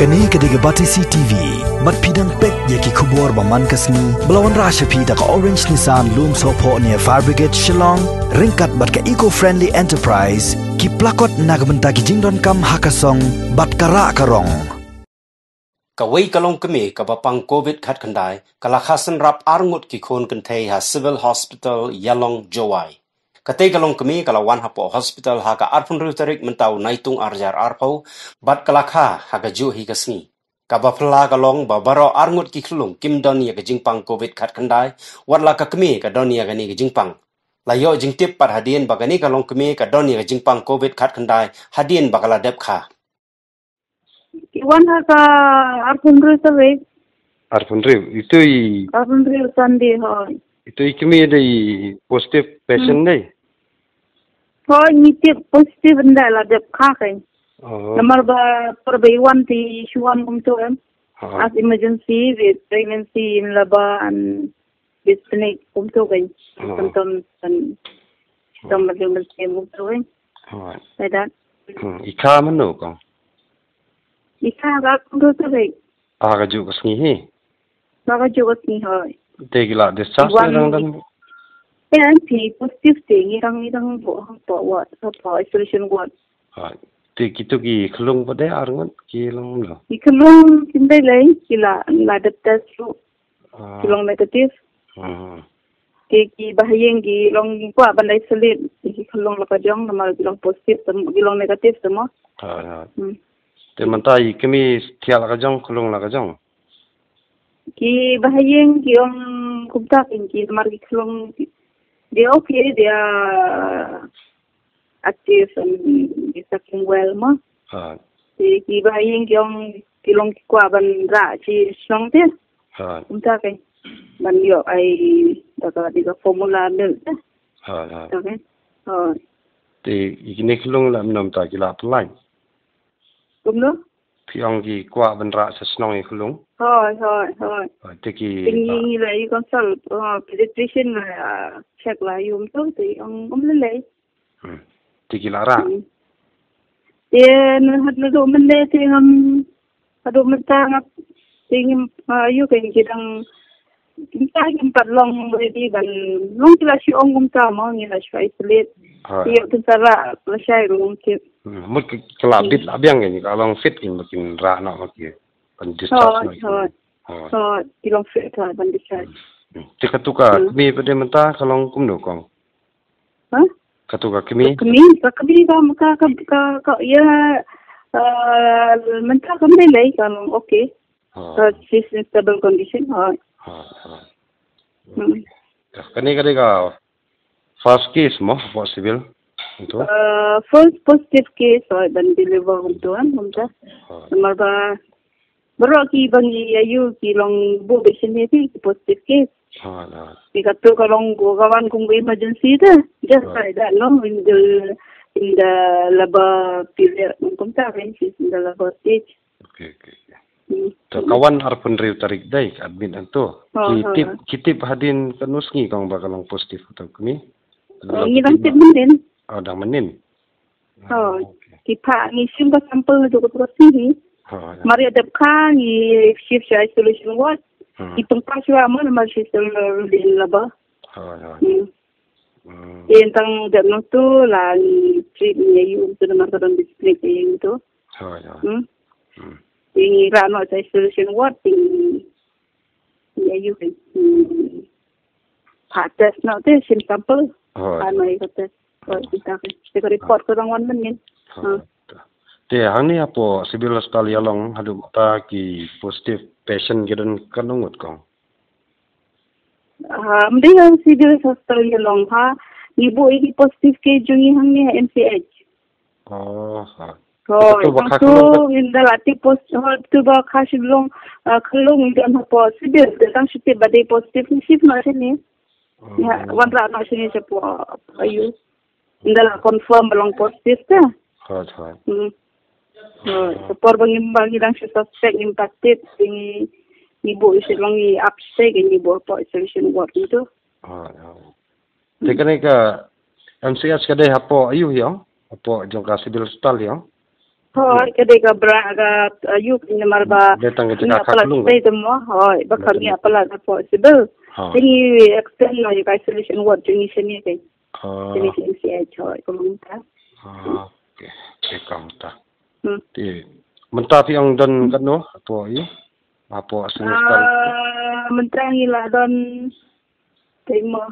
Kani kediga Batisi TV, mat pidang pek yaki kubur baman kasni, belawan rasha pida ka Orange Nissan Loom Sopo near Fire Brigade Shillong, ringkat bat ka eco-friendly enterprise, ki plakot nagbenta ki jingdon kam hakasong, bat kara karong. Kawai kalong kami kabapang COVID khat kandai, kalakasan rap arngut ki khon kantay ha Civil Hospital Yalong Jowai. Katay kalong kami kalawan hapo hospital ha ka arpun rutarik mentaw naitung arjar arpaw, bat kalakha ha ka ju hi kasni. Kabapla kalong babaro arngut ki khulung kimdon ya ka jingpang COVID khat kandai, watla ka kami ka don ya gani ka jingpang. Layo jingtip par hadien bagani kalong kami ka don ya ka jingpang COVID khat kandai, hadien bakala dep kha. Iwan haka arpundru sabe. Arpundru itu Arpundru sandi hoy. itu kami ada positif patient deh. Hoy nitip positif nda la dep khakai. Namar ba perbaiwan ti shuan kumto em. As emergency with pregnancy in laba and with snake kumto kai. Symptoms and symptoms kumto kai. Like that. Ika mana kau? Ika arpundru sabe. Aga juga sini he. Baga juga sini hoy. Tegila discharge orang dan. Ya, pi positif ting irang bo wat isolation ward. Itu ki kelung pada arngut kilung lo. Ikelung sindai lai kila ladap tes lu. Kilung negatif. Ki bahayeng ki long ko bandai selit ki kelung la jong nama kilung positif kilung negatif semua. Te mentai kami tiala kajong kelung la kajong. Ki bahayeng ki om kumta ki mar ki kelung dia okay dia aktif and bisa well ma. Ki bahayeng ki om kilong ki kwa ban ra chi song te. Kumta kai ban yo ai daga diga formula mil. Okay. Te ikini kelung la minum ta kila pelai. Kumno? Piang ki kwa ban ra sesnong i kelung. Hoi. Teki. Tinggi lagi consult pediatrician check lah yum tu ang lelai. Teki lara. Dia nak duduk mende tingam duduk mentang tingam ayu kan kita empat long ready ban long kila si ong ta mau ni lah isolate. Dia tu cara selesai rumah kita. Mut kelabit abiang ni kalau fit in makin ra nak makin discharge. Kilong fit lah ban discharge. Tika tuka kami pada mentah kalau kumno kong. Katuka kami. Kami ka ya mentah kami lagi kalau okay. She's in stable condition. Kani ka first case mo possible. First positive case dan deliver untuan kumta. Nomor ba baru ki bangi ayu ki long bu besini ti positive case. Jika tu kalau kawan kung emergency dah, just like that, no, in the labor period kumta kan, in the labor stage. Okay. So kawan harapun riu tarik dai admin anto. Kitip hadin kanusngi kang bakalang positif atau kami. Ngilang tip menin. Dah menin. Kita ngisim ka sampel juga terus ni. Mari ada kan ni shift isolation ward. Itong paswa mo na mag-shift din laba. Tentang dan tu lah treat ni yung tu na magkaroon display yung tu. Yung rano sa isolation ward yung yung test na tu sim sample. Ano yung test. Kita report ke orang mana? Te hang ni apa civil hospital Yalong hadu ta ki positif patient gidan kanungut kong. Mesti yang civil hospital Yalong ha ibu ini positif ke jungi hang ni MCH. Itu indalati positif tu ba khasi long kelong dan apa civil datang setiap badai positif ni sip macam ni. Ya, wandra macam ni siapa ayu. Indala confirm belum positif dah. Sepor bangi lang suspect impacted ini ibu isi langi upstay ini ibu apa isolation ward itu. Teka MCS kadai hapo ayu yang hapo jongka civil hospital yang. Hoi, kadang beraga ayuk ni marba. Datang ke Ini kakak apalah kelung. stay semua. Hoi, bakal ni apalah possible. Ini extend lah yung isolation ward jenis ni kan. Jenis MCH hoi, kalau minta. Oke, cekam ta. Ti, mentapi ang don kano apo i? Apo semester. Mentang ila don tema.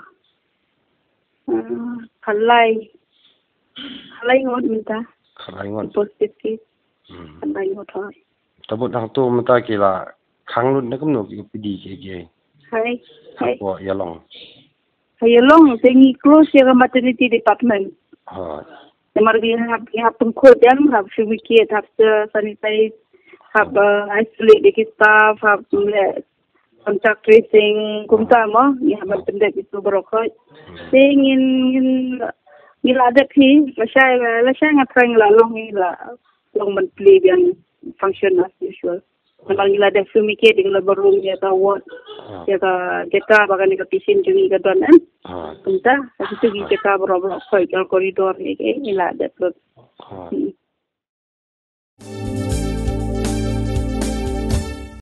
Kalai ngot minta. Kalaingon. Positif case. Kalai ngot hoi. Tabut ang tu mentaki la khang lut na kumno ki pidi ke. Hai. Apo yalong. Hayalong, tingi close yung maternity department. Namar we have to code them, have fumigate, have to sanitize, have isolate the staff, have contact tracing, kumta mo, you have attended itu berokok. Tingin nila ada pi, lasya nga trying lalong nila long monthly yang function as usual. Namar nila ada fumigate, nila barum ya tawat, ya kita bagan nila pisin jungi ka doon kumta, kasi tugi kita berokok, koridor ni nila ada tu.